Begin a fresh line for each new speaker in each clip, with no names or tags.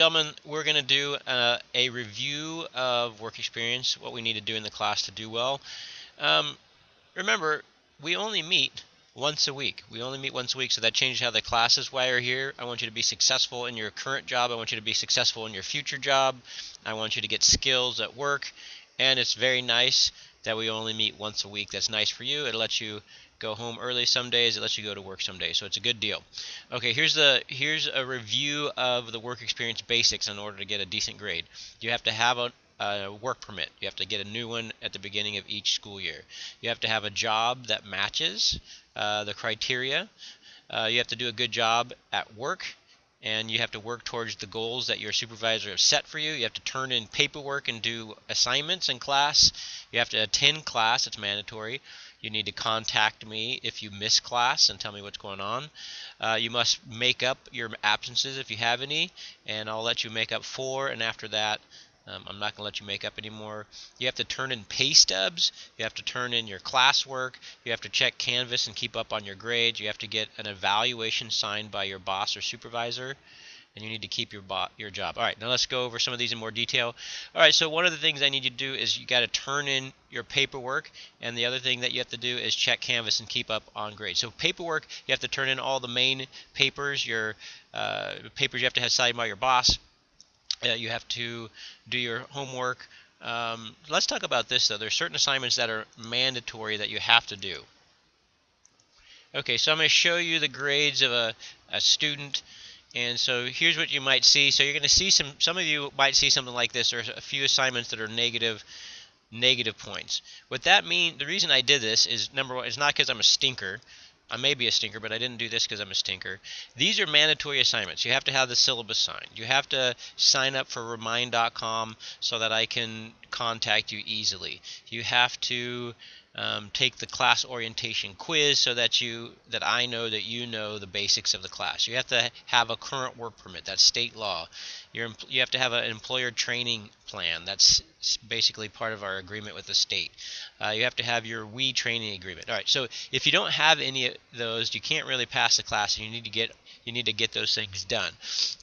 Gentlemen, we're going to do a review of work experience, what we need to do in the class to do well. Remember, we only meet once a week. We only meet once a week, so that changes how the classes wire here. I want you to be successful in your current job. I want you to be successful in your future job. I want you to get skills at work, and it's very nice that we only meet once a week. That's nice for you. It lets you go home early some days. It lets you go to work some days, so it's a good deal. Okay, here's a review of the work experience basics in order to get a decent grade. You have to have a work permit. You have to get a new one at the beginning of each school year. You have to have a job that matches the criteria. You have to do a good job at work, and you have to work towards the goals that your supervisor has set for you. You have to turn in paperwork and do assignments in class. You have to attend class. It's mandatory. You need to contact me if you miss class and tell me what's going on. You must make up your absences if you have any, and I'll let you make up 4, and after that, I'm not going to let you make up anymore. You have to turn in pay stubs. You have to turn in your classwork. You have to check Canvas and keep up on your grades. You have to get an evaluation signed by your boss or supervisor, and you need to keep your job. All right, now let's go over some of these in more detail. All right, so one of the things I need you to do is you got to turn in your paperwork, and the other thing that you have to do is check Canvas and keep up on grades. So paperwork, you have to turn in all the main papers, your papers you have to have signed by your boss. You have to do your homework. Let's talk about this, though. There's certain assignments that are mandatory that you have to do. Okay, so I'm going to show you the grades of a student. And so here's what you might see. So you're going to see some of you might see something like this. There's a few assignments that are negative points. What that means, the reason I did this is, number one, it's not because I'm a stinker. I may be a stinker, but I didn't do this because I'm a stinker. These are mandatory assignments. You have to have the syllabus signed. You have to sign up for Remind.com so that I can contact you easily. You have to take the class orientation quiz so that I know that you know the basics of the class. You have to have a current work permit. That's state law. You have to have an employer training plan. That's basically part of our agreement with the state. You have to have your WE training agreement. All right. So if you don't have any of those, you can't really pass the class, and you need to get those things done.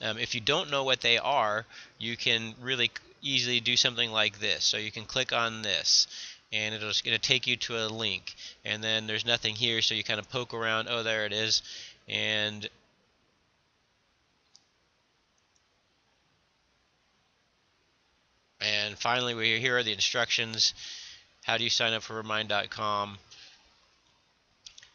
If you don't know what they are, you can really easily do something like this. So you can click on this, and it's going to take you to a link, and then there's nothing here, so you kind of poke around. Oh, there it is. And finally, here are the instructions. How do you sign up for Remind.com?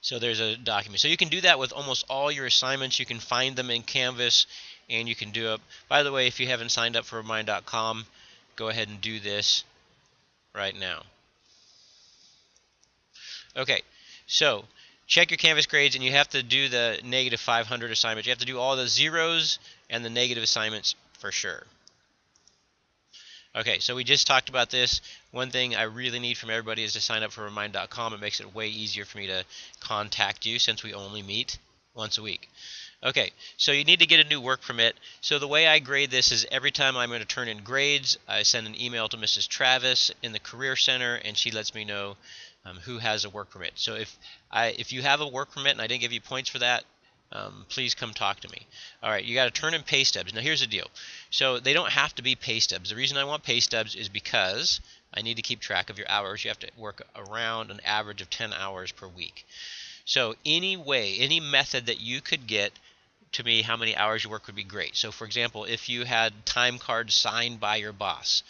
So there's a document. So you can do that with almost all your assignments. You can find them in Canvas, and you can do it. By the way, if you haven't signed up for Remind.com, go ahead and do this right now. Okay, so check your Canvas grades, and you have to do the negative 500 assignments. You have to do all the zeros and the negative assignments for sure. Okay, so we just talked about this. One thing I really need from everybody is to sign up for Remind.com. It makes it way easier for me to contact you since we only meet once a week. Okay, so you need to get a new work permit. So the way I grade this is every time I'm going to turn in grades, I send an email to Mrs. Travis in the Career Center, and she lets me know who has a work permit. So if you have a work permit and I didn't give you points for that, please come talk to me. All right, you got to turn in pay stubs. Now here's the deal. So they don't have to be pay stubs. The reason I want pay stubs is because I need to keep track of your hours. You have to work around an average of 10 hours per week. So any way, any method that you could get to me how many hours you work would be great. So for example, if you had time cards signed by your boss,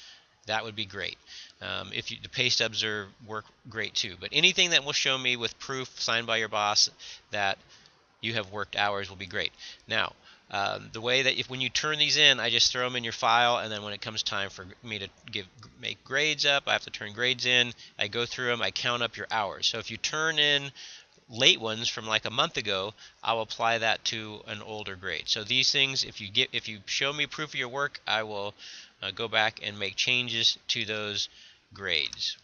that would be great. The pay stubs work great too. But anything that will show me with proof signed by your boss that you have worked hours will be great. Now, the way that when you turn these in, I just throw them in your file, and then when it comes time for me to make grades up, I have to turn grades in. I go through them, I count up your hours. So if you turn in late ones from like a month ago, I'll apply that to an older grade. So these things, if you show me proof of your work, I will go back and make changes to those grades.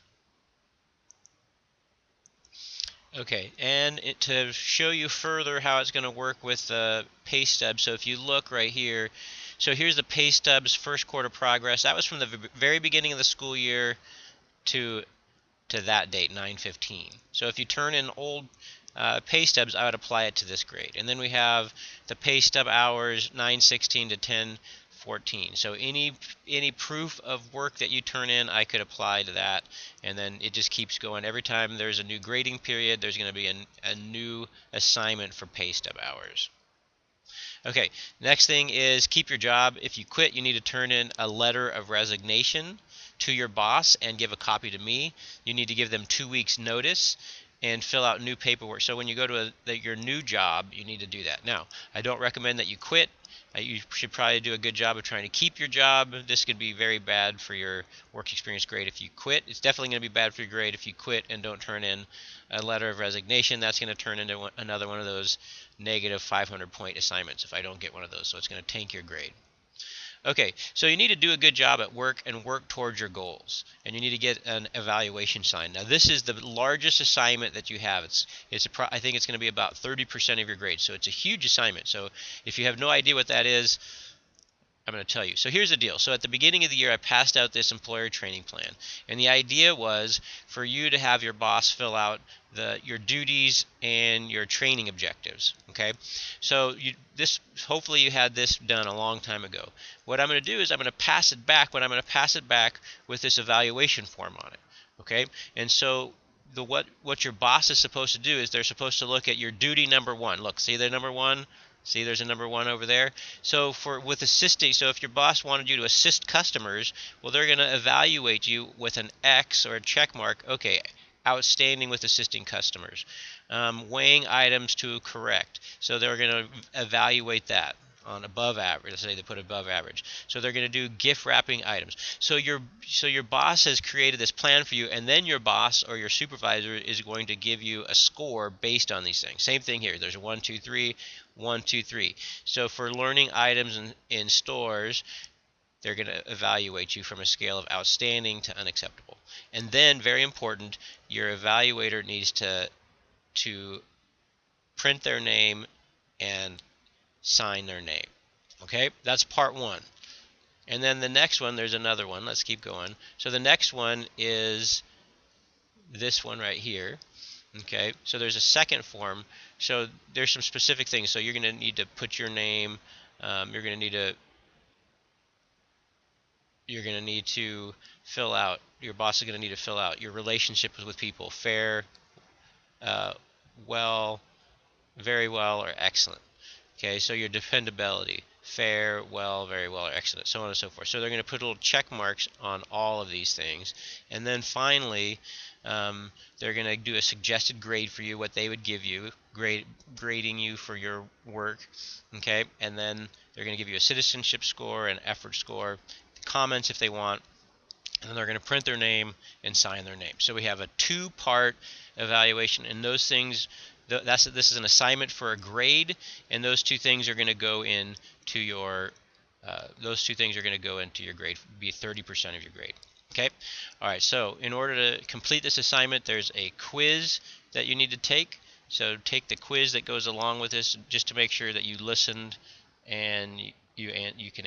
Okay, and to show you further how it's going to work with the pay stub, so if you look right here, so here's the pay stub's first quarter progress. That was from the very beginning of the school year to that date, 9/15. So if you turn in old pay stubs, I would apply it to this grade. And then we have the pay stub hours, 9/16 to 10/14. 14. So any proof of work that you turn in, I could apply to that, and then it just keeps going. Every time there's a new grading period, there's going to be a new assignment for pay stub hours. Okay, next thing is keep your job. If you quit, you need to turn in a letter of resignation to your boss and give a copy to me. You need to give them 2 weeks notice and fill out new paperwork. So when you go to your new job, you need to do that. Now, I don't recommend that you quit. You should probably do a good job of trying to keep your job. This could be very bad for your work experience grade if you quit. It's definitely going to be bad for your grade if you quit and don't turn in a letter of resignation. That's going to turn into another one of those negative 500-point assignments if I don't get one of those. So it's going to tank your grade. Okay, so you need to do a good job at work and work towards your goals, and you need to get an evaluation sign. Now, this is the largest assignment that you have. I think it's going to be about 30% of your grade, so it's a huge assignment. So if you have no idea what that is, I'm going to tell you. So here's the deal. So at the beginning of the year, I passed out this employer training plan, and the idea was for you to have your boss fill out your duties and your training objectives. Okay, so hopefully you had this done a long time ago. What I'm going to do is I'm going to pass it back, but I'm going to pass it back with this evaluation form on it. Okay, and so what your boss is supposed to do is they're supposed to look at your duty number 1. Look, see the number 1. See, there's a number 1 over there. So with assisting, so if your boss wanted you to assist customers, well, they're going to evaluate you with an X or a check mark. Okay, outstanding with assisting customers. Weighing items to correct. So they're going to evaluate that on above average. Let's say they put above average. So they're going to do gift wrapping items. So your boss has created this plan for you, and then your boss or your supervisor is going to give you a score based on these things. Same thing here. There's a 1, 2, 3, 1, 2, 3. So for learning items in stores, they're going to evaluate you from a scale of outstanding to unacceptable. And then, very important, your evaluator needs to print their name and sign their name. Okay, that's part 1. And then the next one, there's another one. Let's keep going. So the next one is this one right here. Okay, so there's a second form. So there's some specific things. So you're going to need to put your name. You're going to need to fill out. Your boss is going to need to fill out your relationships with people: fair, well, very well, or excellent. Okay, so your dependability: fair, well, very well, or excellent, so on and so forth. So they're going to put little check marks on all of these things. And then finally, they're going to do a suggested grade for you, what they would give you, grading you for your work. Okay, and then they're going to give you a citizenship score, an effort score, comments if they want, and then they're going to print their name and sign their name. So we have a 2-part evaluation, and those things, this is an assignment for a grade, and those 2 things are going to go into your grade, be 30% of your grade. Okay, all right. So in order to complete this assignment, there's a quiz that you need to take. So take the quiz that goes along with this, just to make sure that you listened and you can